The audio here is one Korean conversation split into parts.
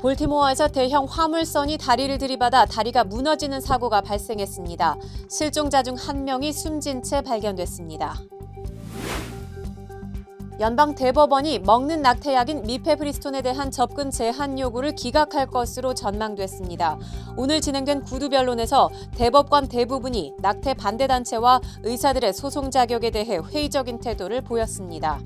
볼티모어에서 대형 화물선이 다리를 들이받아 다리가 무너지는 사고가 발생했습니다. 실종자 중 한 명이 숨진 채 발견됐습니다. 연방 대법원이 먹는 낙태약인 미페프리스톤에 대한 접근 제한 요구를 기각할 것으로 전망됐습니다. 오늘 진행된 구두 변론에서 대법관 대부분이 낙태 반대 단체와 의사들의 소송 자격에 대해 회의적인 태도를 보였습니다.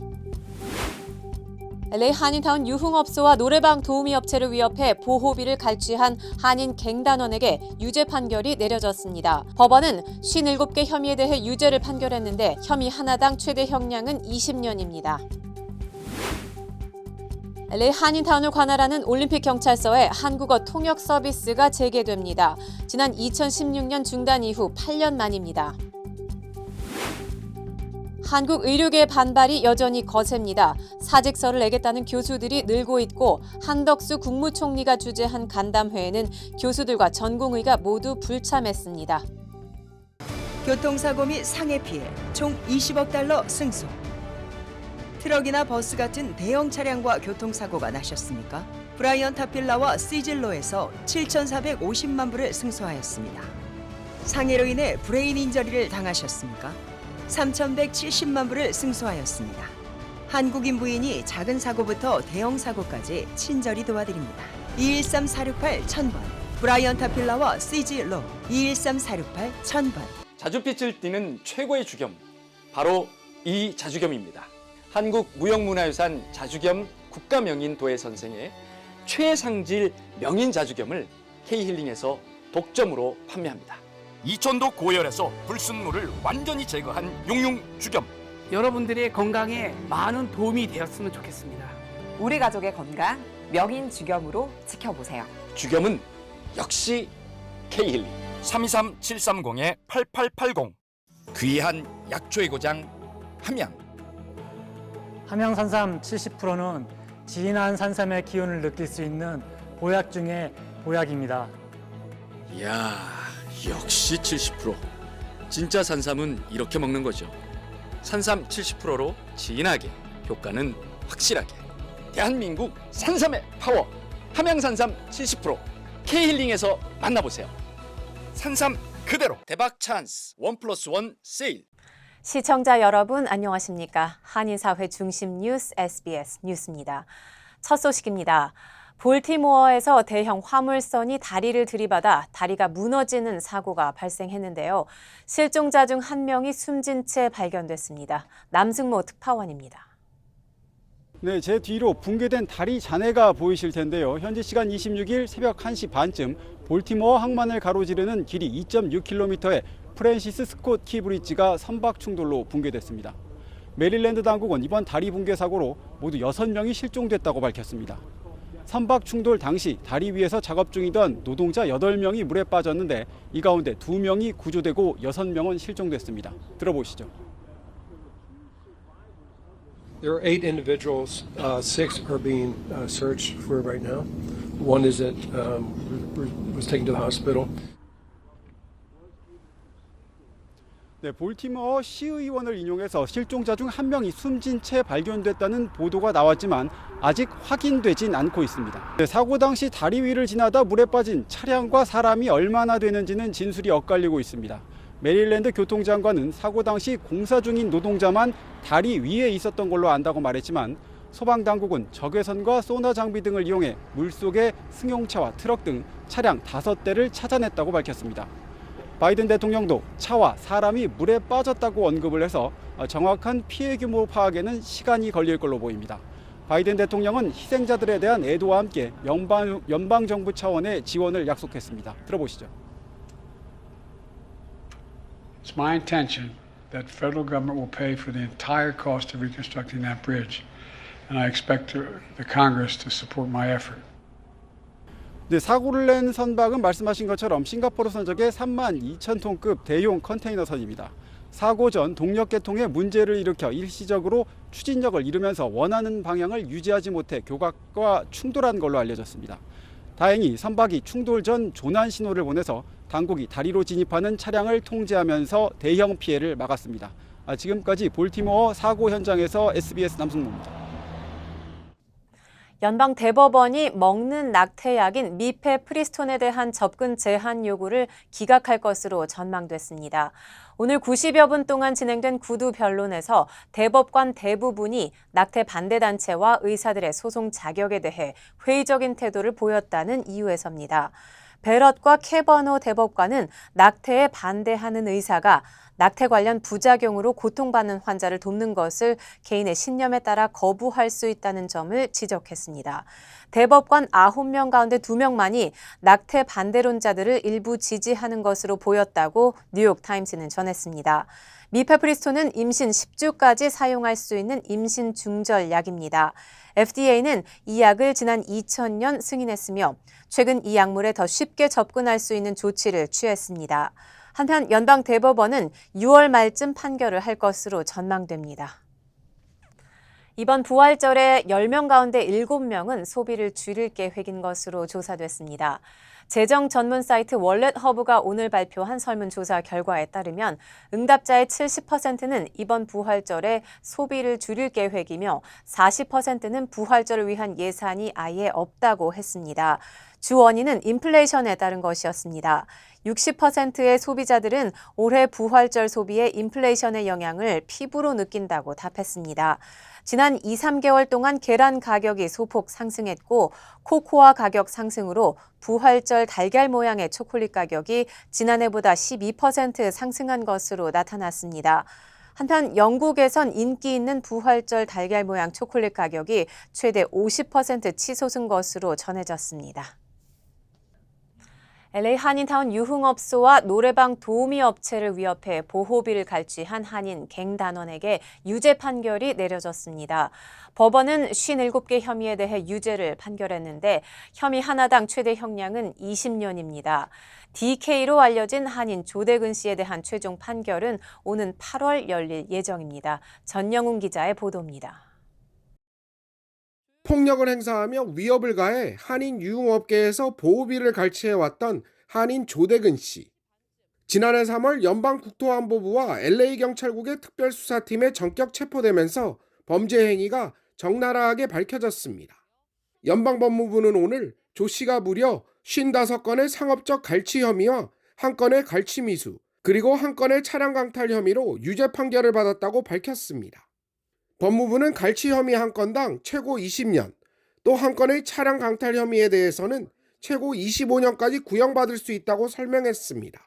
LA 한인타운 유흥업소와 노래방 도우미 업체를 위협해 보호비를 갈취한 한인 갱단원에게 유죄 판결이 내려졌습니다. 법원은 57개 혐의에 대해 유죄를 판결했는데 혐의 하나당 최대 형량은 20년입니다. LA 한인타운을 관할하는 올림픽 경찰서에 한국어 통역 서비스가 재개됩니다. 지난 2016년 중단 이후 8년 만입니다. 한국 의료계의 반발이 여전히 거셉니다. 사직서를 내겠다는 교수들이 늘고 있고 한덕수 국무총리가 주재한 간담회에는 교수들과 전공의가 모두 불참했습니다. 교통사고 및 상해 피해 총 20억 달러 승소. 트럭이나 버스 같은 대형 차량과 교통사고가 나셨습니까? 브라이언 타필라와 시즐로에서 7,450만 불을 승소하였습니다. 상해로 인해 브레인 인저리를 당하셨습니까? 3,170만 불을 승소하였습니다. 한국인 부인이 작은 사고부터 대형 사고까지 친절히 도와드립니다. 213-468-1000번 브라이언 타필라와 시즐로 213-468-1000번. 자주빛을 띠는 최고의 주겸, 바로 이 자주겸입니다. 한국무형문화유산 자주겸 국가명인 도예선생의 최상질 명인 자주겸을 K힐링에서 독점으로 판매합니다. 이천도 고열에서 불순물을 완전히 제거한 용융 주겸. 여러분들의 건강에 많은 도움이 되었으면 좋겠습니다. 우리 가족의 건강 명인 주겸으로 지켜보세요. 주겸은 역시 K힐링. 323-730-8880. 귀한 약초의 고장 함양. 함양 산삼 70%는 진한 산삼의 기운을 느낄 수 있는 보약 중에 보약입니다. 이야, 역시 70%. 진짜 산삼은 이렇게 먹는 거죠. 산삼 70%로 진하게, 효과는 확실하게. 대한민국 산삼의 파워. 함양산삼 70%. K힐링에서 만나보세요. 산삼 그대로. 대박 찬스 1+1 세일. 시청자 여러분 안녕하십니까? 한인사회 중심 뉴스 SBS 뉴스입니다. 첫 소식입니다. 볼티모어에서 대형 화물선이 다리를 들이받아 다리가 무너지는 사고가 발생했는데요. 실종자 중 한 명이 숨진 채 발견됐습니다. 남승모 특파원입니다. 네, 제 뒤로 붕괴된 다리 잔해가 보이실 텐데요. 현지 시간 26일 새벽 1시 반쯤 볼티모어 항만을 가로지르는 길이 2.6km의 프랜시스 스콧 키 브리지가 선박 충돌로 붕괴됐습니다. 메릴랜드 당국은 이번 다리 붕괴 사고로 모두 6명이 실종됐다고 밝혔습니다. 선박 충돌 당시 다리 위에서 작업 중이던 노동자 8명이 물에 빠졌는데 이 가운데 2명이 구조되고 6명은 실종됐습니다. 들어보시죠. There are 8 individuals. 6 are being searched for right now. One was taken to the hospital. 네, 볼티모어 시의원을 인용해서 실종자 중 한 명이 숨진 채 발견됐다는 보도가 나왔지만 아직 확인되진 않고 있습니다. 네, 사고 당시 다리 위를 지나다 물에 빠진 차량과 사람이 얼마나 되는지는 진술이 엇갈리고 있습니다. 메릴랜드 교통장관은 사고 당시 공사 중인 노동자만 다리 위에 있었던 걸로 안다고 말했지만 소방당국은 적외선과 소나 장비 등을 이용해 물속에 승용차와 트럭 등 차량 5대를 찾아냈다고 밝혔습니다. 바이든 대통령도 차와 사람이 물에 빠졌다고 언급을 해서 정확한 피해 규모 파악에는 시간이 걸릴 걸로 보입니다. 바이든 대통령은 희생자들에 대한 애도와 함께 연방정부 차원의 지원을 약속했습니다. 들어보시죠. It's my intention that the federal government will pay for the entire cost of reconstructing that bridge, and I expect the Congress to support my effort. 네, 사고를 낸 선박은 말씀하신 것처럼 싱가포르 선적의 32,000톤급 대용 컨테이너선입니다. 사고 전 동력 개통에 문제를 일으켜 일시적으로 추진력을 잃으면서 원하는 방향을 유지하지 못해 교각과 충돌한 걸로 알려졌습니다. 다행히 선박이 충돌 전 조난 신호를 보내서 당국이 다리로 진입하는 차량을 통제하면서 대형 피해를 막았습니다. 지금까지 볼티모어 사고 현장에서 SBS 남승모입니다. 연방 대법원이 먹는 낙태약인 미페프리스톤에 대한 접근 제한 요구를 기각할 것으로 전망됐습니다. 오늘 90여 분 동안 진행된 구두 변론에서 대법관 대부분이 낙태 반대 단체와 의사들의 소송 자격에 대해 회의적인 태도를 보였다는 이유에서입니다. 베럿과 캐버노 대법관은 낙태에 반대하는 의사가 낙태 관련 부작용으로 고통받는 환자를 돕는 것을 개인의 신념에 따라 거부할 수 있다는 점을 지적했습니다. 대법관 9명 가운데 2명만이 낙태 반대론자들을 일부 지지하는 것으로 보였다고 뉴욕타임스는 전했습니다. 미페프리스톤은 임신 10주까지 사용할 수 있는 임신 중절 약입니다. FDA는 이 약을 지난 2000년 승인했으며 최근 이 약물에 더 쉽게 접근할 수 있는 조치를 취했습니다. 한편 연방 대법원은 6월 말쯤 판결을 할 것으로 전망됩니다. 이번 부활절에 10명 가운데 7명은 소비를 줄일 계획인 것으로 조사됐습니다. 재정 전문 사이트 월렛허브가 오늘 발표한 설문조사 결과에 따르면 응답자의 70%는 이번 부활절에 소비를 줄일 계획이며 40%는 부활절을 위한 예산이 아예 없다고 했습니다. 주 원인은 인플레이션에 따른 것이었습니다. 60%의 소비자들은 올해 부활절 소비에 인플레이션의 영향을 피부로 느낀다고 답했습니다. 지난 2, 3개월 동안 계란 가격이 소폭 상승했고 코코아 가격 상승으로 부활절 달걀 모양의 초콜릿 가격이 지난해보다 12% 상승한 것으로 나타났습니다. 한편 영국에선 인기 있는 부활절 달걀 모양 초콜릿 가격이 최대 50% 치솟은 것으로 전해졌습니다. LA 한인타운 유흥업소와 노래방 도우미 업체를 위협해 보호비를 갈취한 한인 갱단원에게 유죄 판결이 내려졌습니다. 법원은 57개 혐의에 대해 유죄를 판결했는데 혐의 하나당 최대 형량은 20년입니다. DK로 알려진 한인 조대근 씨에 대한 최종 판결은 오는 8월 열릴 예정입니다. 전영훈 기자의 보도입니다. 폭력을 행사하며 위협을 가해 한인 유흥업계에서 보호비를 갈취해왔던 한인 조대근 씨. 지난해 3월 연방국토안보부와 LA경찰국의 특별수사팀에 전격 체포되면서 범죄 행위가 적나라하게 밝혀졌습니다. 연방법무부는 오늘 조 씨가 무려 55건의 상업적 갈취 혐의와 1건의 갈취 미수, 그리고 1건의 차량 강탈 혐의로 유죄 판결을 받았다고 밝혔습니다. 법무부는 갈취 혐의 1건당 최고 20년, 또 1건의 차량 강탈 혐의에 대해서는 최고 25년까지 구형받을 수 있다고 설명했습니다.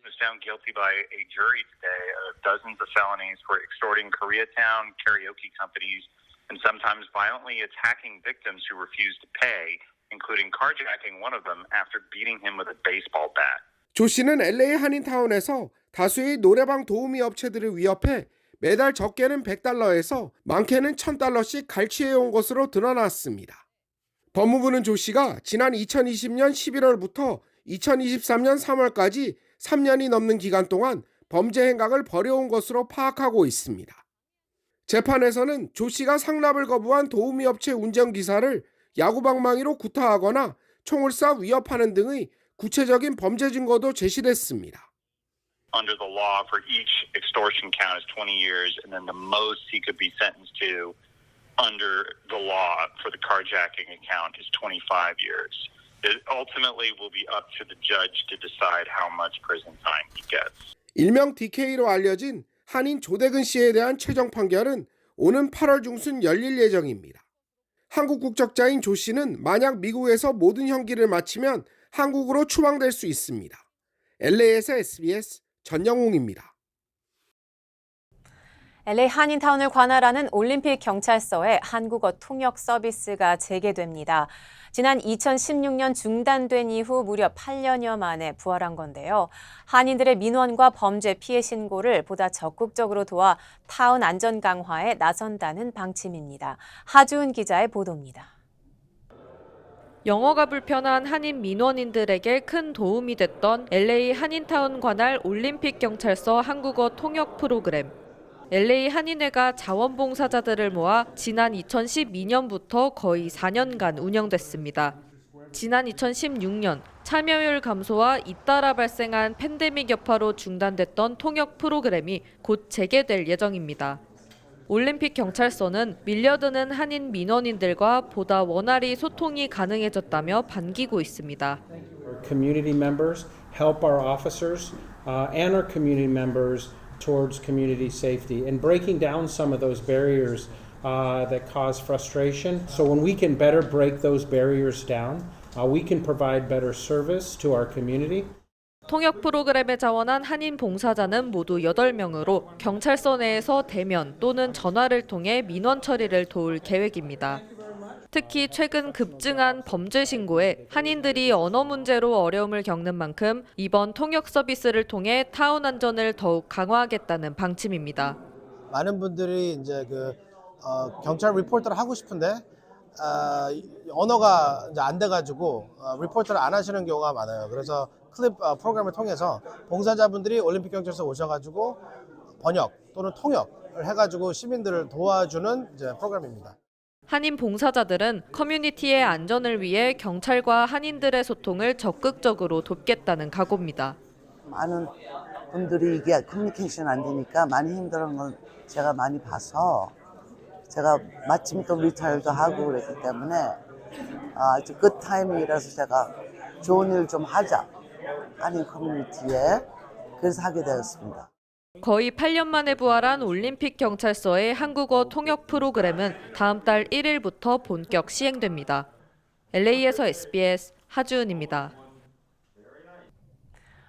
Was found guilty by a jury today of dozens of felonies for extorting Koreatown karaoke companies and sometimes violently attacking victims who refused to pay, including carjacking one of them after beating him with a baseball bat. 조 씨는 LA 한인타운에서 다수의 노래방 도우미 업체들을 위협해 매달 적게는 $100에서 많게는 $1,000씩 갈취해온 것으로 드러났습니다. 법무부는 조 씨가 지난 2020년 11월부터 2023년 3월까지 3년이 넘는 기간 동안 범죄 행각을 벌여온 것으로 파악하고 있습니다. 재판에서는 조 씨가 상납을 거부한 도우미 업체 운전기사를 야구방망이로 구타하거나 총을 쏴 위협하는 등의 구체적인 범죄 증거도 제시됐습니다. Under the law, for each extortion count is 20 years, and then the most he could be sentenced to under the law for the carjacking account is 25 years. It ultimately will be up to the judge to decide how much prison time he gets. 일명 DK로 알려진 한인 조대근 씨에 대한 최종 판결은 오는 8월 중순 열릴 예정입니다. 한국 국적자인 조 씨는 만약 미국에서 모든 형기를 마치면 한국으로 추방될 수 있습니다. LA에서 SBS 전영웅입니다. LA 한인타운을 관할하는 올림픽 경찰서에 한국어 통역 서비스가 재개됩니다. 지난 2016년 중단된 이후 무려 8년여 만에 부활한 건데요. 한인들의 민원과 범죄 피해 신고를 보다 적극적으로 도와 타운 안전 강화에 나선다는 방침입니다. 하주은 기자의 보도입니다. 영어가 불편한 한인 민원인들에게 큰 도움이 됐던 LA 한인타운 관할 올림픽 경찰서 한국어 통역 프로그램. LA 한인회가 자원봉사자들을 모아 지난 2012년부터 거의 4년간 운영됐습니다. 지난 2016년 참여율 감소와 잇따라 발생한 팬데믹 여파로 중단됐던 통역 프로그램이 곧 재개될 예정입니다. 올림픽 경찰서는 밀려드는 한인 민원인들과 보다 원활히 소통이 가능해졌다며 반기고 있습니다. Our community members help our officers and our community members towards community safety and breaking down some of those barriers that cause frustration. So when we can better break those barriers down, we can provide better service to our community. 통역 프로그램에 자원한 한인 봉사자는 모두 8명으로 경찰서 내에서 대면 또는 전화를 통해 민원 처리를 도울 계획입니다. 특히 최근 급증한 범죄 신고에 한인들이 언어 문제로 어려움을 겪는 만큼 이번 통역 서비스를 통해 타운 안전을 더욱 강화하겠다는 방침입니다. 많은 분들이 이제 경찰 리포터를 하고 싶은데 언어가 이제 안 돼가지고 리포터를 안 하시는 경우가 많아요. 그래서 클립 프로그램을 통해서 봉사자분들이 올림픽 경찰서 오셔가지고 번역 또는 통역을 해가지고 시민들을 도와주는 이제 프로그램입니다. 한인 봉사자들은 커뮤니티의 안전을 위해 경찰과 한인들의 소통을 적극적으로 돕겠다는 각오입니다. 많은 분들이 이게 커뮤니케이션 안 되니까 많이 힘들어하는 걸 제가 많이 봐서 제가 마침 또 리타일도 하고 그랬기 때문에 아주 굿 타이밍이라서 제가 좋은 일 좀 하자 한인 커뮤니티에 그래서 하게 되었습니다. 거의 8년 만에 부활한 올림픽 경찰서의 한국어 통역 프로그램은 다음 달 1일부터 본격 시행됩니다. LA에서 SBS 하주은입니다.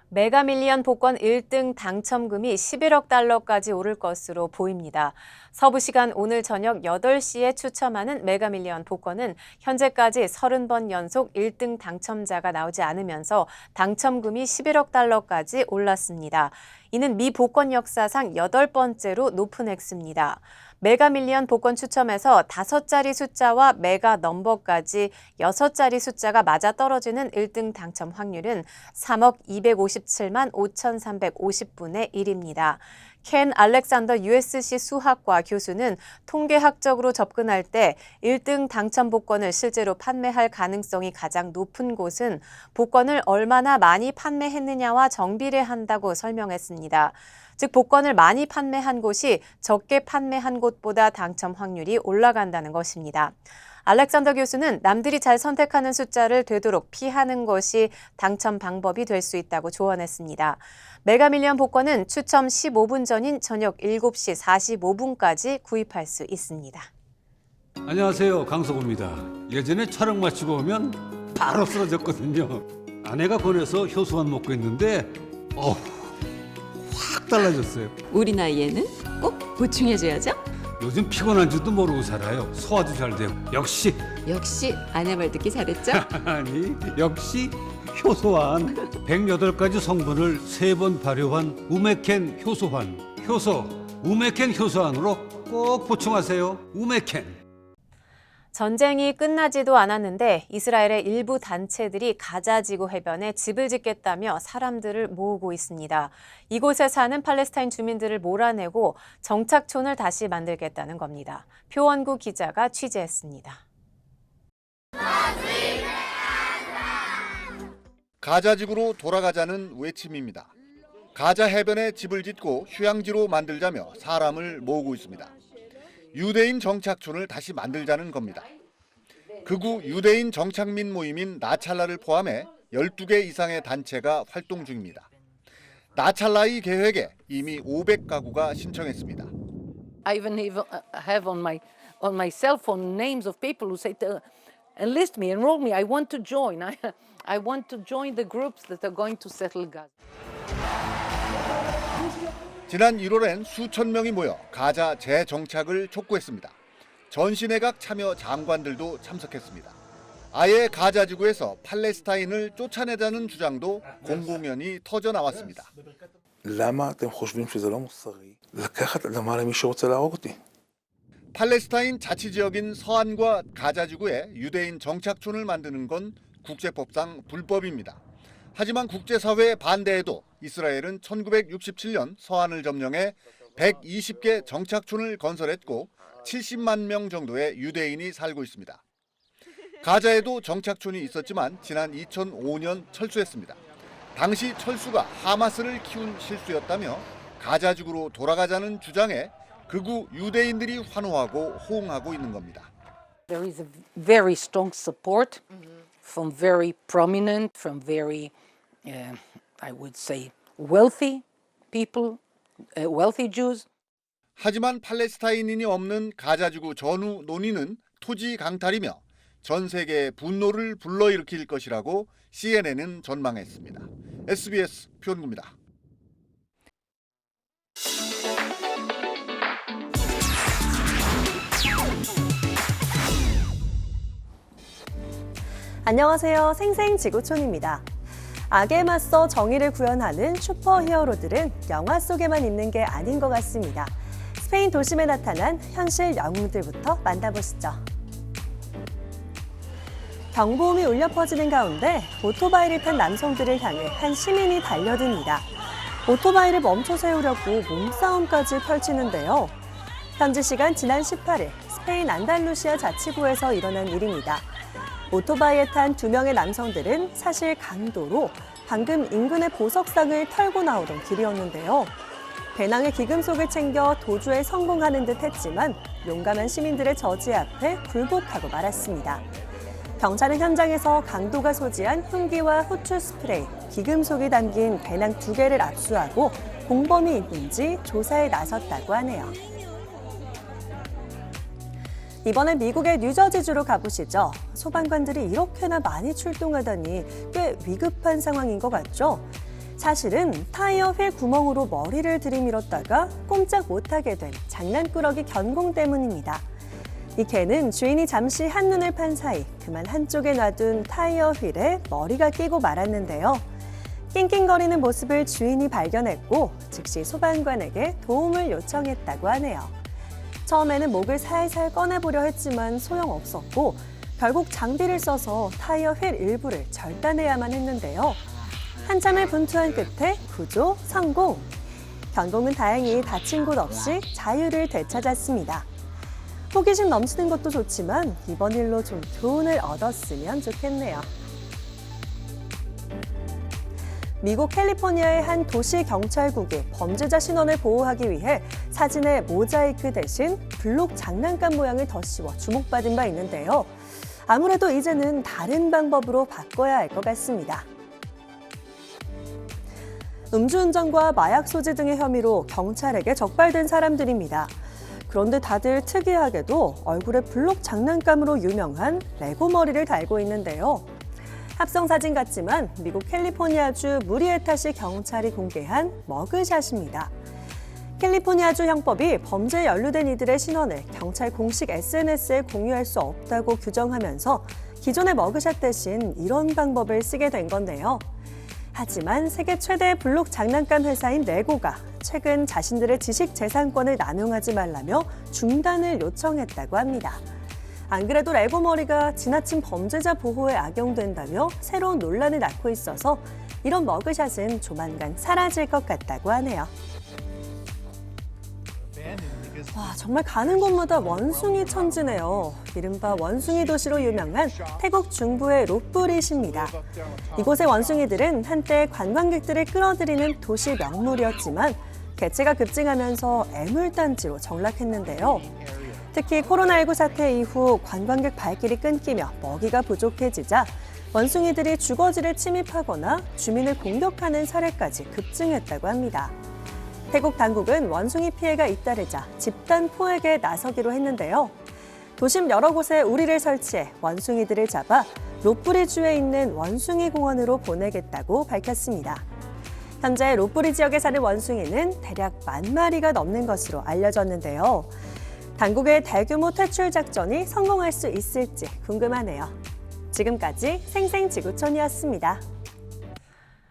메가밀리언 복권 1등 당첨금이 11억 달러까지 오를 것으로 보입니다. 서부 시간 오늘 저녁 8시에 추첨하는 메가밀리언 복권은 현재까지 30번 연속 1등 당첨자가 나오지 않으면서 당첨금이 11억 달러까지 올랐습니다. 이는 미 복권 역사상 8번째로 높은 액수입니다. 메가밀리언 복권 추첨에서 5자리 숫자와 메가 넘버까지 6자리 숫자가 맞아떨어지는 1등 당첨 확률은 3억 257만 5,350분의 1입니다. 켄 알렉산더 USC 수학과 교수는 통계학적으로 접근할 때 1등 당첨 복권을 실제로 판매할 가능성이 가장 높은 곳은 복권을 얼마나 많이 판매했느냐와 정비례한다고 설명했습니다. 즉 복권을 많이 판매한 곳이 적게 판매한 곳보다 당첨 확률이 올라간다는 것입니다. 알렉산더 교수는 남들이 잘 선택하는 숫자를 되도록 피하는 것이 당첨 방법이 될 수 있다고 조언했습니다. 메가밀리언 복권은 추첨 15분 전인 저녁 7시 45분까지 구입할 수 있습니다. 안녕하세요, 강석호입니다. 예전에 촬영 마치고 오면 바로 쓰러졌거든요. 아내가 권해서 효소만 먹고 있는데 확 달라졌어요. 우리 나이에는 꼭 보충해줘야죠. 요즘 피곤한 줄도 모르고 살아요. 소화도 잘 되고. 역시 아내 말 듣기 잘했죠? 아니 역시 효소환. 108가지 성분을 3번 발효한 우메켄 효소환. 효소 우메켄 효소환으로 꼭 보충하세요. 우메켄. 전쟁이 끝나지도 않았는데 이스라엘의 일부 단체들이 가자지구 해변에 집을 짓겠다며 사람들을 모으고 있습니다. 이곳에 사는 팔레스타인 주민들을 몰아내고 정착촌을 다시 만들겠다는 겁니다. 표원구 기자가 취재했습니다. 가자지구로 돌아가자는 외침입니다. 가자 해변에 집을 짓고 휴양지로 만들자며 사람을 모으고 있습니다. 유대인 정착촌을 다시 만들자는 겁니다. 극우 유대인 정착민 모임인 나찰라를 포함해 12개 이상의 단체가 활동 중입니다. 나찰라의 계획에 이미 500가구가 신청했습니다. I even have on my cell phone names of people who say, enlist me, enroll me. I want to join. I want to join the groups that are going to settle Gaza. 지난 1월엔 수천 명이 모여 가자 재정착을 촉구했습니다. 전시내각 참여 장관들도 참석했습니다. 아예 가자 지구에서 팔레스타인을 쫓아내자는 주장도 공공연히 터져 나왔습니다. 팔레스타인 자치지역인 서안과 가자 지구에 유대인 정착촌을 만드는 건 국제법상 불법입니다. 하지만 국제사회의 반대에도 이스라엘은 1967년 서안을 점령해 120개 정착촌을 건설했고 70만 명 정도의 유대인이 살고 있습니다. 가자에도 정착촌이 있었지만 지난 2005년 철수했습니다. 당시 철수가 하마스를 키운 실수였다며 가자지구로 돌아가자는 주장에 극우 유대인들이 환호하고 호응하고 있는 겁니다. There is a very strong support from very prominent, from very, I would say, wealthy people, wealthy Jews. 하지만 팔레스타인인이 없는 가자지구 전후 논의는 토지 강탈이며 전 세계의 분노를 불러일으킬 것이라고 CNN은 전망했습니다. SBS 표은구입니다. 안녕하세요. 생생지구촌입니다. 악에 맞서 정의를 구현하는 슈퍼히어로들은 영화 속에만 있는 게 아닌 것 같습니다. 스페인 도심에 나타난 현실 영웅들부터 만나보시죠. 경보음이 울려 퍼지는 가운데 오토바이를 탄 남성들을 향해 한 시민이 달려듭니다. 오토바이를 멈춰 세우려고 몸싸움까지 펼치는데요. 현지 시간 지난 18일 스페인 안달루시아 자치구에서 일어난 일입니다. 오토바이에 탄 2명의 남성들은 사실 강도로 방금 인근의 보석상을 털고 나오던 길이었는데요. 배낭에 기금속을 챙겨 도주에 성공하는 듯 했지만 용감한 시민들의 저지 앞에 굴복하고 말았습니다. 경찰은 현장에서 강도가 소지한 흉기와 후추 스프레이, 기금속이 담긴 배낭 2개를 압수하고 공범이 있는지 조사에 나섰다고 하네요. 이번엔 미국의 뉴저지주로 가보시죠. 소방관들이 이렇게나 많이 출동하다니 꽤 위급한 상황인 것 같죠? 사실은 타이어 휠 구멍으로 머리를 들이밀었다가 꼼짝 못하게 된 장난꾸러기 견공 때문입니다. 이 개는 주인이 잠시 한눈을 판 사이 그만 한쪽에 놔둔 타이어 휠에 머리가 끼고 말았는데요. 낑낑거리는 모습을 주인이 발견했고 즉시 소방관에게 도움을 요청했다고 하네요. 처음에는 목을 살살 꺼내보려 했지만 소용없었고 결국 장비를 써서 타이어 휠 일부를 절단해야만 했는데요. 한참을 분투한 끝에 구조 성공! 견공은 다행히 다친 곳 없이 자유를 되찾았습니다. 호기심 넘치는 것도 좋지만 이번 일로 좀 교훈을 얻었으면 좋겠네요. 미국 캘리포니아의 한 도시 경찰국이 범죄자 신원을 보호하기 위해 사진에 모자이크 대신 블록 장난감 모양을 덧씌워 주목받은 바 있는데요. 아무래도 이제는 다른 방법으로 바꿔야 할 것 같습니다. 음주운전과 마약 소지 등의 혐의로 경찰에게 적발된 사람들입니다. 그런데 다들 특이하게도 얼굴에 블록 장난감으로 유명한 레고 머리를 달고 있는데요. 합성 사진 같지만 미국 캘리포니아주 무리에타시 경찰이 공개한 머그샷입니다. 캘리포니아주 형법이 범죄에 연루된 이들의 신원을 경찰 공식 SNS에 공유할 수 없다고 규정하면서 기존의 머그샷 대신 이런 방법을 쓰게 된 건데요. 하지만 세계 최대 블록 장난감 회사인 레고가 최근 자신들의 지식 재산권을 남용하지 말라며 중단을 요청했다고 합니다. 안 그래도 레고 머리가 지나친 범죄자 보호에 악용된다며 새로운 논란을 낳고 있어서 이런 머그샷은 조만간 사라질 것 같다고 하네요. 와, 정말 가는 곳마다 원숭이 천지네요. 이른바 원숭이 도시로 유명한 태국 중부의 롯브릿입니다. 이곳의 원숭이들은 한때 관광객들을 끌어들이는 도시 명물이었지만 개체가 급증하면서 애물단지로 전락했는데요. 특히 코로나19 사태 이후 관광객 발길이 끊기며 먹이가 부족해지자 원숭이들이 주거지를 침입하거나 주민을 공격하는 사례까지 급증했다고 합니다. 태국 당국은 원숭이 피해가 잇따르자 집단 포획에 나서기로 했는데요. 도심 여러 곳에 우리를 설치해 원숭이들을 잡아 롯브리주에 있는 원숭이 공원으로 보내겠다고 밝혔습니다. 현재 롯브리 지역에 사는 원숭이는 대략 10,000마리가 넘는 것으로 알려졌는데요. 당국의 대규모 퇴출 작전이 성공할 수 있을지 궁금하네요. 지금까지 생생지구촌이었습니다.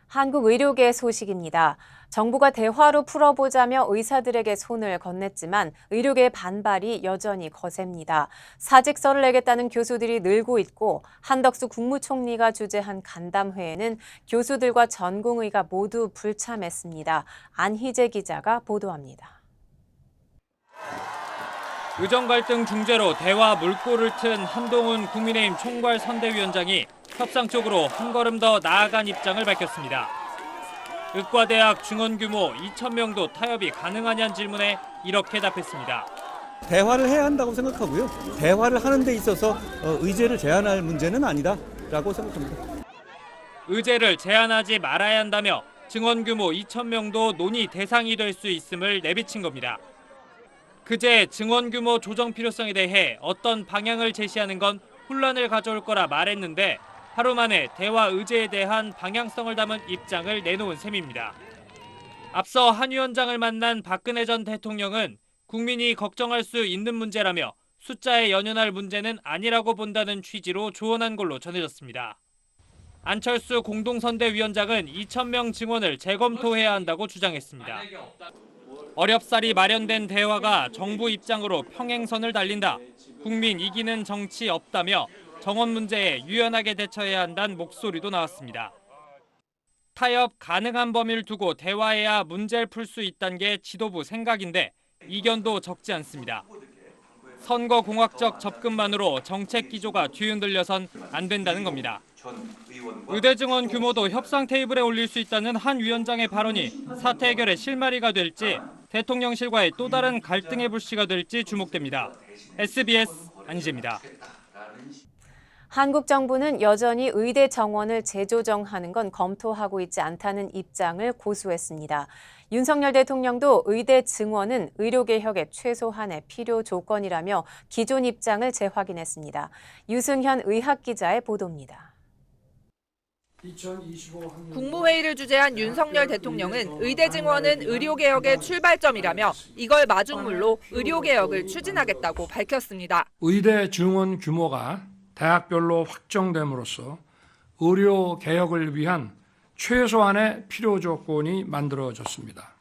한국 의료계 소식입니다. 정부가 대화로 풀어보자며 의사들에게 손을 건넸지만 의료계의 반발이 여전히 거셉니다. 사직서를 내겠다는 교수들이 늘고 있고 한덕수 국무총리가 주재한 간담회에는 교수들과 전공의가 모두 불참했습니다. 안희재 기자가 보도합니다. 의정 갈등 중재로 대화 물꼬를 튼 한동훈 국민의힘 총괄 선대위원장이 협상 쪽으로 한 걸음 더 나아간 입장을 밝혔습니다. 의과대학 증원 규모 2,000명도 타협이 가능하냐는 질문에 이렇게 답했습니다. 대화를 해야 한다고 생각하고요. 대화를 하는 데 있어서 의제를 제한할 문제는 아니다라고 생각합니다. 의제를 제한하지 말아야 한다며 증원 규모 2,000명도 논의 대상이 될 수 있음을 내비친 겁니다. 그제 증원 규모 조정 필요성에 대해 어떤 방향을 제시하는 건 혼란을 가져올 거라 말했는데 하루 만에 대화 의제에 대한 방향성을 담은 입장을 내놓은 셈입니다. 앞서 한 위원장을 만난 박근혜 전 대통령은 국민이 걱정할 수 있는 문제라며 숫자에 연연할 문제는 아니라고 본다는 취지로 조언한 걸로 전해졌습니다. 안철수 공동선대위원장은 2,000명 증원을 재검토해야 한다고 주장했습니다. 어렵사리 마련된 대화가 정부 입장으로 평행선을 달린다. 국민 이기는 정치 없다며 정원 문제에 유연하게 대처해야 한다는 목소리도 나왔습니다. 타협 가능한 범위를 두고 대화해야 문제를 풀 수 있다는 게 지도부 생각인데 이견도 적지 않습니다. 선거공학적 접근만으로 정책 기조가 뒤흔들려선 안 된다는 겁니다. 의대 증원 규모도 협상 테이블에 올릴 수 있다는 한 위원장의 발언이 사태 해결의 실마리가 될지 대통령실과의 또 다른 갈등의 불씨가 될지 주목됩니다. SBS 안희재입니다. 한국 정부는 여전히 의대 정원을 재조정하는 건 검토하고 있지 않다는 입장을 고수했습니다. 윤석열 대통령도 의대 증원은 의료개혁의 최소한의 필요 조건이라며 기존 입장을 재확인했습니다. 유승현 의학기자의 보도입니다. 국무회의를 주재한 윤석열 대통령은 의대 증원은 의료개혁의 출발점이라며 이걸 마중물로 의료개혁을 추진하겠다고 밝혔습니다. 의대 증원 규모가 대학별로 확정됨으로써 의료개혁을 위한 최소한의 필요 조건이 만들어졌습니다.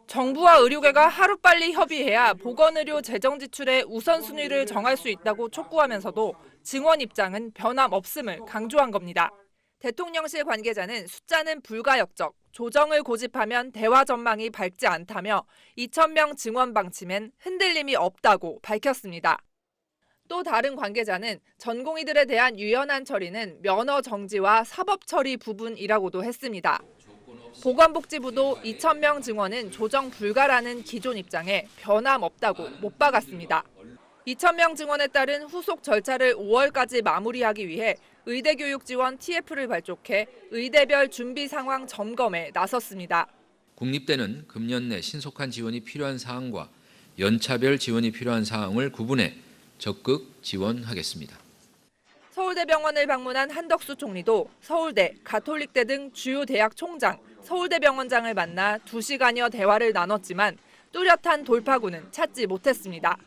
정부와 의료계가 하루빨리 협의해야 보건의료 재정 지출의 우선순위를 정할 수 있다고 촉구하면서도 증원 입장은 변함없음을 강조한 겁니다. 대통령실 관계자는 숫자는 불가역적, 조정을 고집하면 대화 전망이 밝지 않다며 2,000명 증원 방침엔 흔들림이 없다고 밝혔습니다. 또 다른 관계자는 전공의들에 대한 유연한 처리는 면허 정지와 사법 처리 부분이라고도 했습니다. 보건복지부도 2,000명 증원은 조정 불가라는 기존 입장에 변함없다고 못 박았습니다. 2,000명 증원에 따른 후속 절차를 5월까지 마무리하기 위해 의대교육지원 TF를 발족해 의대별 준비 상황 점검에 나섰습니다. 국립대는 금년 내 신속한 지원이 필요한 사항과 연차별 지원이 필요한 사항을 구분해 적극 지원하겠습니다. 서울대병원을 방문한 한덕수 총리도 서울대, 가톨릭대 등 주요 대학 총장, 서울대병원장을 만나 2시간여 대화를 나눴지만 뚜렷한 돌파구는 찾지 못했습니다.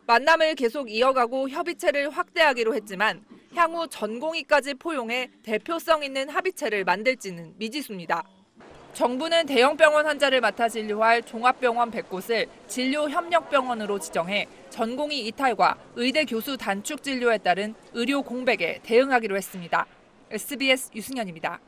만남을 계속 이어가고 협의체를 확대하기로 했지만 향후 전공의까지 포용해 대표성 있는 합의체를 만들지는 미지수입니다. 정부는 대형 병원 환자를 맡아 진료할 종합병원 100곳을 진료협력병원으로 지정해 전공의 이탈과 의대 교수 단축 진료에 따른 의료 공백에 대응하기로 했습니다. SBS 유승현입니다.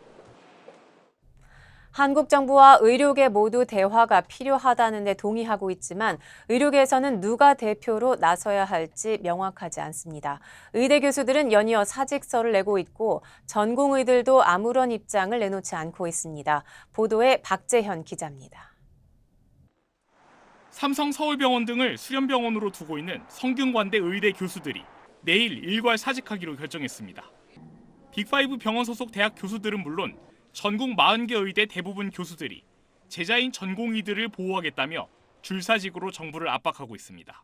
한국 정부와 의료계 모두 대화가 필요하다는 데 동의하고 있지만 의료계에서는 누가 대표로 나서야 할지 명확하지 않습니다. 의대 교수들은 연이어 사직서를 내고 있고 전공의들도 아무런 입장을 내놓지 않고 있습니다. 보도에 박재현 기자입니다. 삼성 서울병원 등을 수련병원으로 두고 있는 성균관대 의대 교수들이 내일 일괄 사직하기로 결정했습니다. 빅5 병원 소속 대학 교수들은 물론 전국 40개 의대 대부분 교수들이 제자인 전공의들을 보호하겠다며 줄사직으로 정부를 압박하고 있습니다.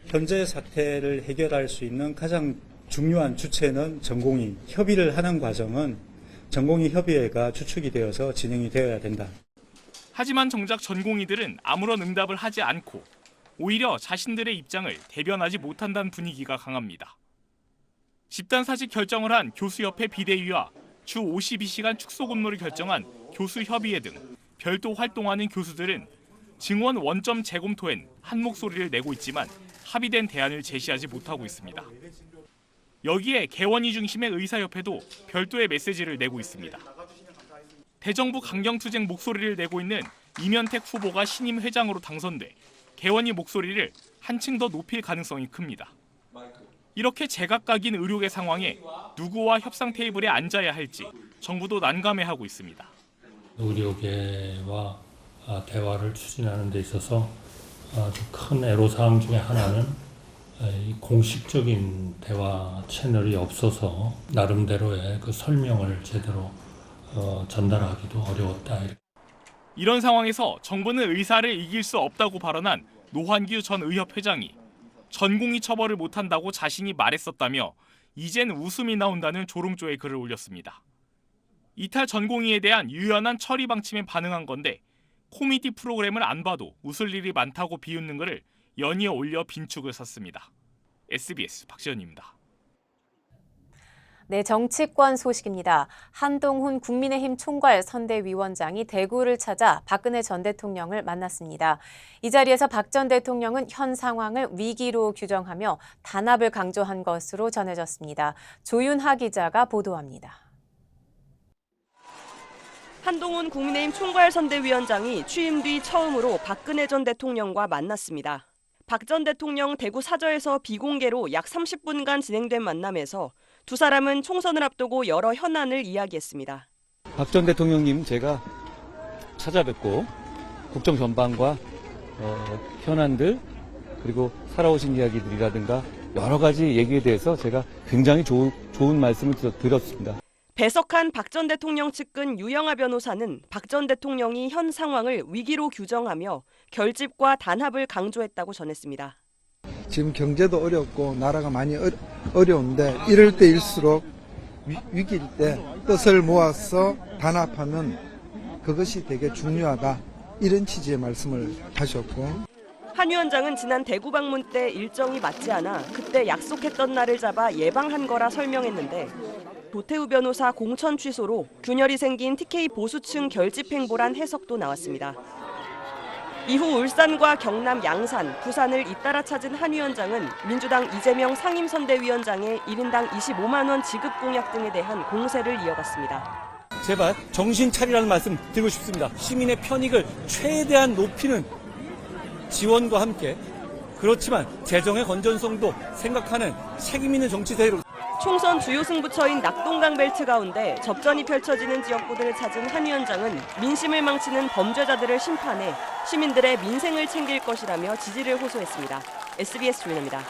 현재 사태를 해결할 수 있는 가장 중요한 주체는 전공의. 협의를 하는 과정은 전공의 협의회가 주축이 되어서 진행이 되어야 된다. 하지만 정작 전공의들은 아무런 응답을 하지 않고 오히려 자신들의 입장을 대변하지 못한다는 분위기가 강합니다. 집단사직 결정을 한 교수협회 비대위와 주 52시간 축소 근무를 결정한 교수협의회 등 별도 활동하는 교수들은 증원 원점 재검토엔 한 목소리를 내고 있지만 합의된 대안을 제시하지 못하고 있습니다. 여기에 개원이 중심의 의사협회도 별도의 메시지를 내고 있습니다. 대정부 강경투쟁 목소리를 내고 있는 이면택 후보가 신임 회장으로 당선돼 개원이 목소리를 한층 더 높일 가능성이 큽니다. 이렇게 제각각인 의료계 상황에 누구와 협상 테이블에 앉아야 할지 정부도 난감해하고 있습니다. 의료계와 대화를 추진하는 데 있어서 아주 큰 애로사항 중에 하나는 이 공식적인 대화 채널이 없어서 나름대로의 그 설명을 제대로 전달하기도 어려웠다. 이런 상황에서 정부는 의사를 이길 수 없다고 발언한 노환규 전 의협회장이 전공의 처벌을 못한다고 자신이 말했었다며 이젠 웃음이 나온다는 조롱조의 글을 올렸습니다. 이탈 전공의에 대한 유연한 처리 방침에 반응한 건데 코미디 프로그램을 안 봐도 웃을 일이 많다고 비웃는 글을 연이어 올려 빈축을 샀습니다. SBS 박지현입니다. 네, 정치권 소식입니다. 한동훈 국민의힘 총괄 선대위원장이 대구를 찾아 박근혜 전 대통령을 만났습니다. 이 자리에서 박 전 대통령은 현 상황을 위기로 규정하며 단합을 강조한 것으로 전해졌습니다. 조윤하 기자가 보도합니다. 한동훈 국민의힘 총괄 선대위원장이 취임 뒤 처음으로 박근혜 전 대통령과 만났습니다. 박 전 대통령 대구 사저에서 비공개로 약 30분간 진행된 만남에서 두 사람은 총선을 앞두고 여러 현안을 이야기했습니다. 박 전 대통령님 제가 찾아뵙고 국정 전반과 현안들 그리고 살아오신 이야기들이라든가 여러 가지 얘기에 대해서 제가 굉장히 좋은 말씀을 들었습니다. 배석한 박 전 대통령 측근 유영아 변호사는 박 전 대통령이 현 상황을 위기로 규정하며 결집과 단합을 강조했다고 전했습니다. 지금 경제도 어렵고 나라가 많이 어려운데 이럴 때일수록 위기일 때 뜻을 모아서 단합하면 그것이 되게 중요하다. 이런 취지의 말씀을 하셨고. 한 위원장은 지난 대구 방문 때 일정이 맞지 않아 그때 약속했던 날을 잡아 예방한 거라 설명했는데 도태우 변호사 공천 취소로 균열이 생긴 TK 보수층 결집 행보란 해석도 나왔습니다. 이후 울산과 경남 양산, 부산을 잇따라 찾은 한 위원장은 민주당 이재명 상임선대위원장의 1인당 25만 원 지급 공약 등에 대한 공세를 이어갔습니다. 제발 정신 차리라는 말씀 드리고 싶습니다. 시민의 편익을 최대한 높이는 지원과 함께 그렇지만 재정의 건전성도 생각하는 책임 있는 정치 세로 총선 주요 승부처인 낙동강 벨트 가운데 접전이 펼쳐지는 지역구들을 찾은 한 위원장은 민심을 망치는 범죄자들을 심판해 시민들의 민생을 챙길 것이라며 지지를 호소했습니다. SBS 조인입니다.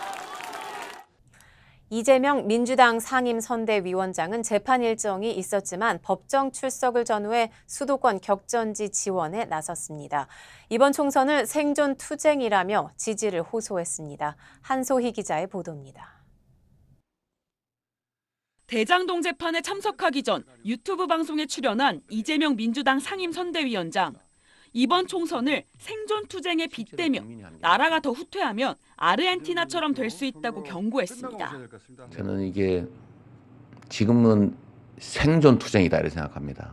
이재명 민주당 상임선대위원장은 재판 일정이 있었지만 법정 출석을 전후해 수도권 격전지 지원에 나섰습니다. 이번 총선을 생존 투쟁이라며 지지를 호소했습니다. 한소희 기자의 보도입니다. 대장동 재판에 참석하기 전 유튜브 방송에 출연한 이재명 민주당 상임선대위원장. 이번 총선을 생존 투쟁에 빗대며 나라가 더 후퇴하면 아르헨티나처럼 될 수 있다고 경고했습니다. 저는 이게 지금은 생존 투쟁이다 이렇게 생각합니다.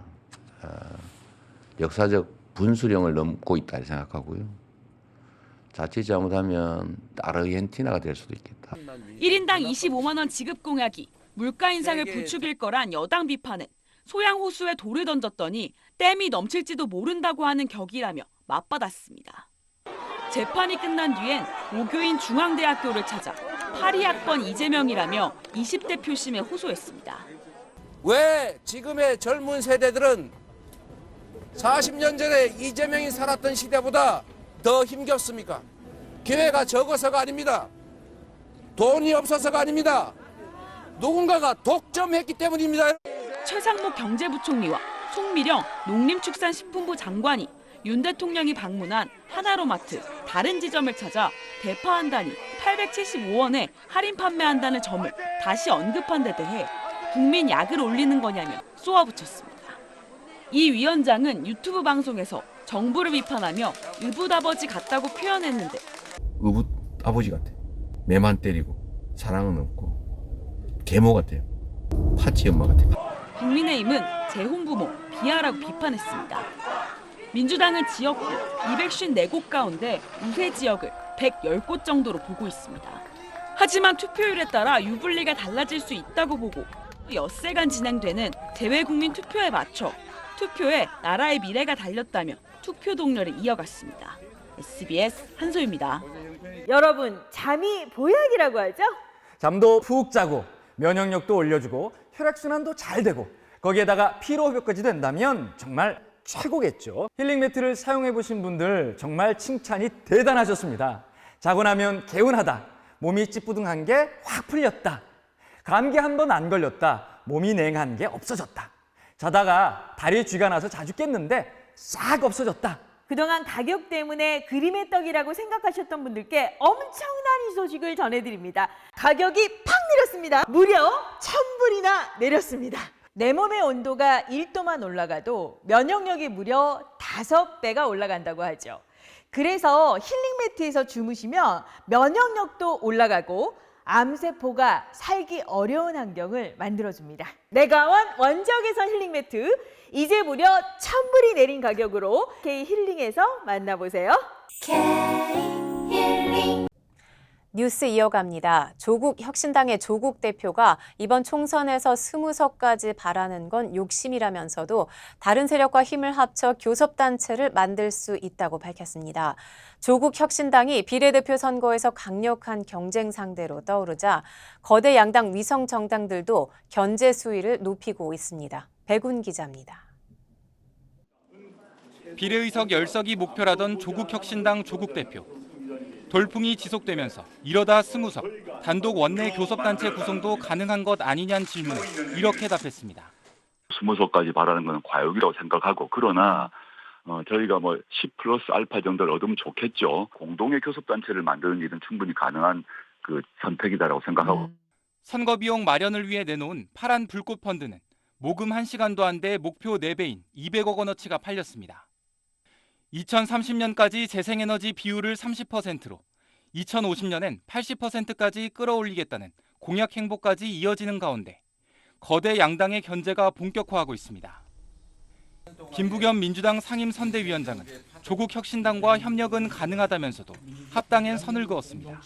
역사적 분수령을 넘고 있다 이렇게 생각하고요. 자칫 잘못하면 아르헨티나가 될 수도 있겠다. 1인당 25만 원 지급 공약이 물가 인상을 부추길 거란 여당 비판은 소양 호수에 돌을 던졌더니 댐이 넘칠지도 모른다고 하는 격이라며 맞받았습니다. 재판이 끝난 뒤엔 모교인 중앙대학교를 찾아 82학번 이재명이라며 20대 표심에 호소했습니다. 왜 지금의 젊은 세대들은 40년 전에 이재명이 살았던 시대보다 더 힘겹습니까? 기회가 적어서가 아닙니다. 돈이 없어서가 아닙니다. 누군가가 독점했기 때문입니다. 최상목 경제부총리와 송미령 농림축산식품부 장관이 윤 대통령이 방문한 하나로마트 다른 지점을 찾아 대파 한 단위 875원에 할인 판매한다는 점을 다시 언급한 데 대해 국민 약을 올리는 거냐며 쏘아붙였습니다. 이 위원장은 유튜브 방송에서 정부를 비판하며 의붓아버지 같다고 표현했는데 의붓아버지 같아. 매만 때리고 사랑은 없고 계모 같아요. 파치 엄마 같아요. 국민의힘은 재혼부모 비하라고 비판했습니다. 민주당은 지역구 254곳 가운데 우세 지역을 110곳 정도로 보고 있습니다. 하지만 투표율에 따라 유불리가 달라질 수 있다고 보고 엿새간 진행되는 재외국민 투표에 맞춰 투표에 나라의 미래가 달렸다며 투표 동료를 이어갔습니다. SBS 한소희입니다. 여러분, 잠이 보약이라고 하죠? 잠도 푹 자고 면역력도 올려주고 혈액순환도 잘 되고 거기에다가 피로회복까지 된다면 정말 최고겠죠. 힐링 매트를 사용해 보신 분들 정말 칭찬이 대단하셨습니다. 자고 나면 개운하다, 몸이 찌뿌둥한 게 확 풀렸다, 감기 한 번 안 걸렸다, 몸이 냉한 게 없어졌다, 자다가 다리에 쥐가 나서 자주 깼는데 싹 없어졌다. 그동안 가격 때문에 그림의 떡이라고 생각하셨던 분들께 엄청난 이 소식을 전해드립니다. 가격이 팍 내렸습니다. 무려 1,000불이나 내렸습니다. 내 몸의 온도가 1도만 올라가도 면역력이 무려 5배가 올라간다고 하죠. 그래서 힐링 매트에서 주무시면 면역력도 올라가고 암세포가 살기 어려운 환경을 만들어줍니다. 내가원 원적외선 힐링 매트, 이제 무려 1,000불이 내린 가격으로 K힐링에서 만나보세요. K힐링. 뉴스 이어갑니다. 조국 혁신당의 조국 대표가 이번 총선에서 20석까지 바라는 건 욕심이라면서도 다른 세력과 힘을 합쳐 교섭단체를 만들 수 있다고 밝혔습니다. 조국 혁신당이 비례대표 선거에서 강력한 경쟁 상대로 떠오르자 거대 양당 위성 정당들도 견제 수위를 높이고 있습니다. 백운 기자입니다. 비례의석 10석이 목표라던 조국 혁신당 조국 대표. 돌풍이 지속되면서 이러다 20석, 단독 원내 교섭단체 구성도 가능한 것 아니냐는 질문에 이렇게 답했습니다. 20석까지 바라는 것은 과욕이라고 생각하고, 그러나 저희가 10 플러스 알파 정도를 얻으면 좋겠죠. 공동의 교섭단체를 만드는 일은 충분히 가능한 그 선택이다라고 생각하고. 선거 비용 마련을 위해 내놓은 파란 불꽃 펀드는 모금 1시간도 안 돼 목표 4배인 200억 원어치가 팔렸습니다. 2030년까지 재생에너지 비율을 30%로 2050년엔 80%까지 끌어올리겠다는 공약 행보까지 이어지는 가운데 거대 양당의 견제가 본격화하고 있습니다. 김부겸 민주당 상임선대위원장은 조국 혁신당과 협력은 가능하다면서도 합당엔 선을 그었습니다.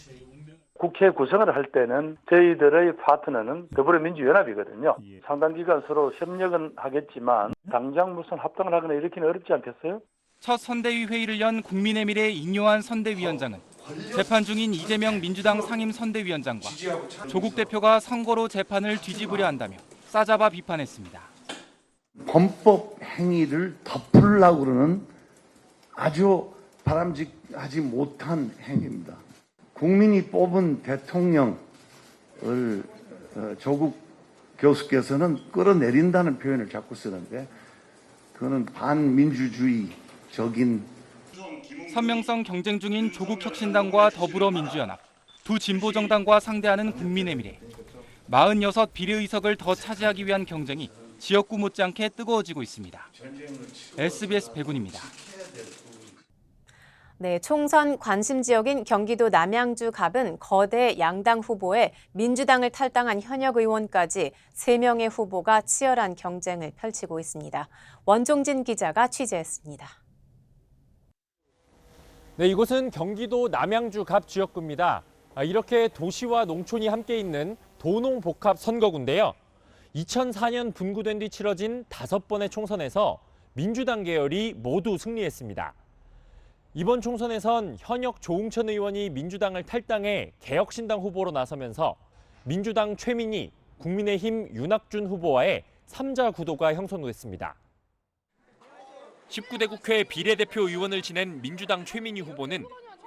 국회 구성을 할 때는 저희들의 파트너는 더불어민주연합이거든요. 상당 기간 서로 협력은 하겠지만 당장 무슨 합당을 하거나 이렇게는 어렵지 않겠어요? 첫 선대위 회의를 연 국민의미래 인요한 선대위원장은 재판 중인 이재명 민주당 상임선대위원장과 조국 대표가 선거로 재판을 뒤집으려 한다며 싸잡아 비판했습니다. 범법 행위를 덮으려고 그러는 아주 바람직하지 못한 행위입니다. 국민이 뽑은 대통령을 조국 교수께서는 끌어내린다는 표현을 자꾸 쓰는데 그거는 반민주주의적인. 선명성 경쟁 중인 조국 혁신당과 더불어민주연합, 두 진보 정당과 상대하는 국민의미래. 46 비례의석을 더 차지하기 위한 경쟁이 지역구 못지않게 뜨거워지고 있습니다. SBS 백운입니다. 네, 총선 관심 지역인 경기도 남양주 갑은 거대 양당 후보에 민주당을 탈당한 현역 의원까지 3명의 후보가 치열한 경쟁을 펼치고 있습니다. 원종진 기자가 취재했습니다. 네, 이곳은 경기도 남양주 갑 지역구입니다. 이렇게 도시와 농촌이 함께 있는 도농복합 선거구인데요. 2004년 분구된 뒤 치러진 5번의 총선에서 민주당 계열이 모두 승리했습니다. 이번 총선에선 현역 조웅천 의원이 민주당을 탈당해 개혁신당 후보로 나서면서 민주당 최민희, 국민의힘 윤학준 후보와의 3자 구도가 형성됐습니다. 19대 국회 비례대표 의원을 지낸 민주당 최민희 후보는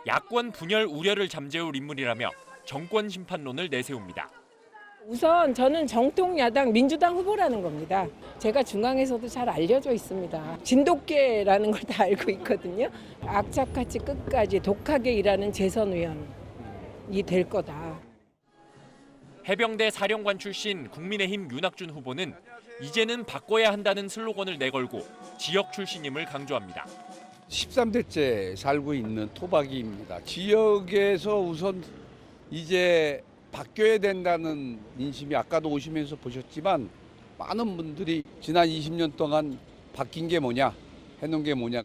야권 분열 우려를 잠재울 인물이라며 정권 심판론을 내세웁니다. 우선 저는 정통 야당 민주당 후보라는 겁니다. 제가 중앙에서도 잘 알려져 있습니다. 진돗개라는 걸 다 알고 있거든요. 악착같이 끝까지 독하게 일하는 재선 의원이 될 거다. 해병대 사령관 출신 국민의힘 윤학준 후보는 이제는 바꿔야 한다는 슬로건을 내걸고 지역 출신임을 강조합니다. 13대째 살고 있는 토박이입니다. 지역에서 우선 이제 바뀌어야 된다는 인심이 아까도 오시면서 보셨지만 많은 분들이 지난 20년 동안 바뀐 게 뭐냐, 해놓은 게 뭐냐.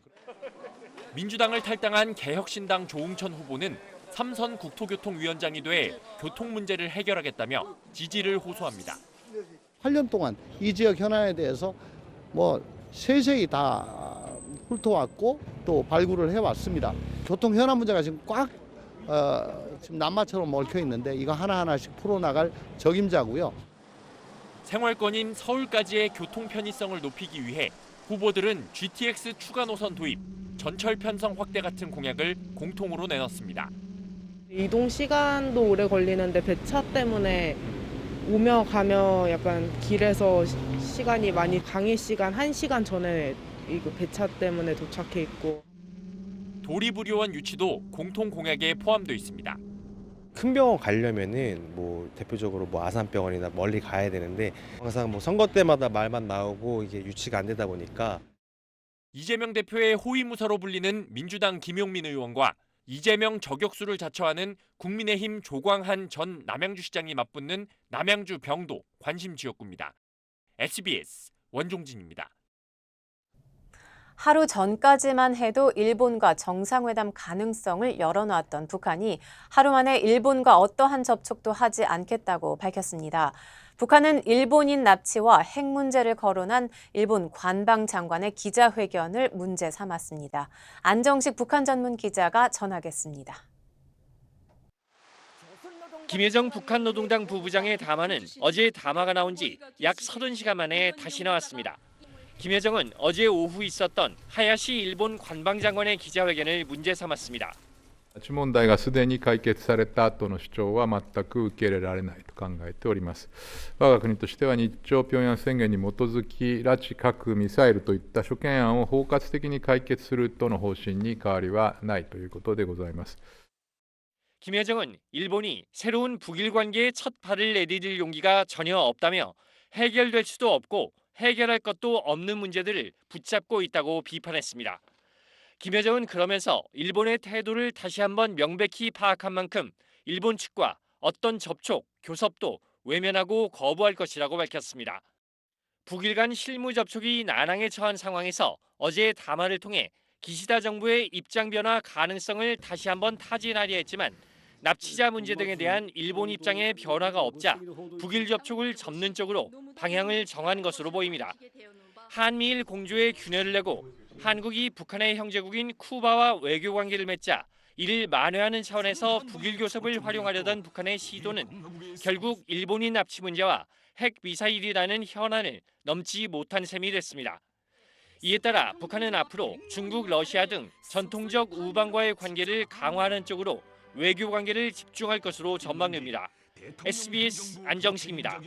민주당을 탈당한 개혁신당 조웅천 후보는 3선 국토교통위원장이 돼 교통 문제를 해결하겠다며 지지를 호소합니다. 8년 동안 이 지역 현안에 대해서 세세히 다 훑어왔고 또 발굴을 해왔습니다. 교통 현안 문제가 지금 꽉 지금 남마처럼 얽혀 있는데 이거 하나하나씩 풀어나갈 적임자고요. 생활권인 서울까지의 교통 편의성을 높이기 위해 후보들은 GTX 추가 노선 도입, 전철 편성 확대 같은 공약을 공통으로 내놨습니다. 이동 시간도 오래 걸리는데 배차 때문에 오며 가며 약간 길에서 시간이 많이 강의 시간 1시간 전에 이거 배차 때문에 도착해 있고. 도리부료원 유치도 공통 공약에 포함되어 있습니다. 큰 병원 가려면은 뭐 대표적으로 뭐 아산병원이나 멀리 가야 되는데 항상 뭐 선거 때마다 말만 나오고 이게 유치가 안 되다 보니까 이재명 대표의 호위무사로 불리는 민주당 김용민 의원과 이재명 저격수를 자처하는 국민의힘 조광한 전 남양주시장이 맞붙는 남양주 병도 관심 지역구입니다. SBS 원종진입니다. 하루 전까지만 해도 일본과 정상회담 가능성을 열어놓았던 북한이 하루 만에 일본과 어떠한 접촉도 하지 않겠다고 밝혔습니다. 북한은 일본인 납치와 핵 문제를 거론한 일본 관방장관의 기자회견을 문제 삼았습니다. 안정식 북한 전문 기자가 전하겠습니다. 김여정 북한 노동당 부부장의 담화는 어제 담화가 나온 지 약 30시간 만에 다시 나왔습니다. 김여정은 어제 오후 있었던 하야시 일본 관방장관의 기자회견을 문제 삼았습니다. 拉致問題がすでに解決されたとの主張は全く受け入れられないと考えております。我が国としては日朝平壌宣言に基づき拉致核ミサイルといった諸懸案を包括的に解決するとの方針に変わりはないということでございます。 김여정은 일본이 새로운 북일 관계에 첫 발을 내디딜 용기가 전혀 없다며 해결될 수도 없고 해결할 것도 없는 문제들을 붙잡고 있다고 비판했습니다. 김여정은 그러면서 일본의 태도를 다시 한번 명백히 파악한 만큼 일본 측과 어떤 접촉, 교섭도 외면하고 거부할 것이라고 밝혔습니다. 북일 간 실무 접촉이 난항에 처한 상황에서 어제 담화를 통해 기시다 정부의 입장 변화 가능성을 다시 한번 타진하려 했지만 납치자 문제 등에 대한 일본 입장에 변화가 없자 북일 접촉을 접는 쪽으로 방향을 정한 것으로 보입니다. 한미일 공조에 균열을 내고 한국이 북한의 형제국인 쿠바와 외교 관계를 맺자 이를 만회하는 차원에서 북일 교섭을 활용하려던 북한의 시도는 결국 일본인 납치 문제와 핵 미사일이라는 현안을 넘지 못한 셈이 됐습니다. 이에 따라 북한은 앞으로 중국, 러시아 등 전통적 우방과의 관계를 강화하는 쪽으로 외교 관계를 집중할 것으로 전망됩니다. SBS 안정식입니다.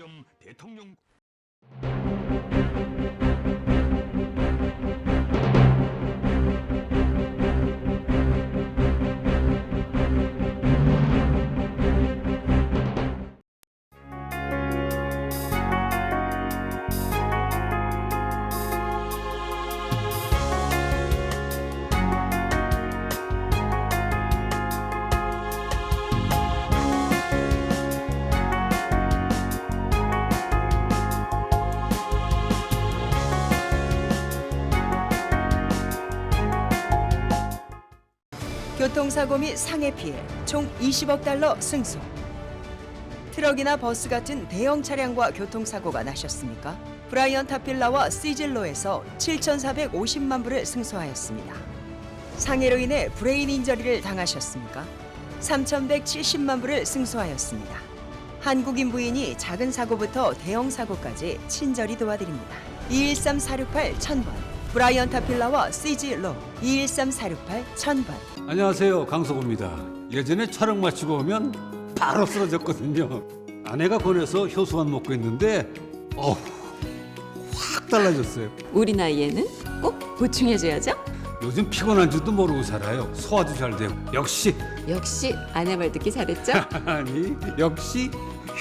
교통사고 및 상해 피해 총 20억 달러 승소. 트럭이나 버스 같은 대형 차량과 교통사고가 나셨습니까? 브라이언 타필라와 시즐로에서 7,450만 불을 승소하였습니다. 상해로 인해 브레인 인저리를 당하셨습니까? 3,170만 불을 승소하였습니다. 한국인 부인이 작은 사고부터 대형 사고까지 친절히 도와드립니다. 213-468-1000번 브라이언 타필라와 시즐로 213-468-1000번. 안녕하세요, 강석호입니다. 예전에 촬영 마치고 오면 바로 쓰러졌거든요. 아내가 권해서 효소만 먹고 있는데 확 달라졌어요. 우리 나이에는 꼭 보충해줘야죠. 요즘 피곤한 줄도 모르고 살아요. 소화도 잘 되고. 역시 아내 말 듣기 잘했죠? 아니, 역시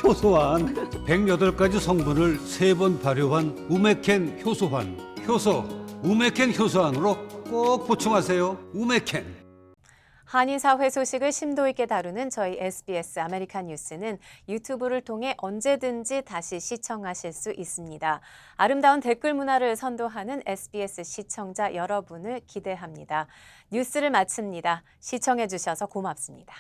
효소환. 108가지 성분을 3번 발효한 우메켄 효소환. 우메켄 효소환으로 꼭 보충하세요. 우메켄. 한인 사회 소식을 심도 있게 다루는 저희 SBS 아메리칸 뉴스는 유튜브를 통해 언제든지 다시 시청하실 수 있습니다. 아름다운 댓글 문화를 선도하는 SBS 시청자 여러분을 기대합니다. 뉴스를 마칩니다. 시청해 주셔서 고맙습니다.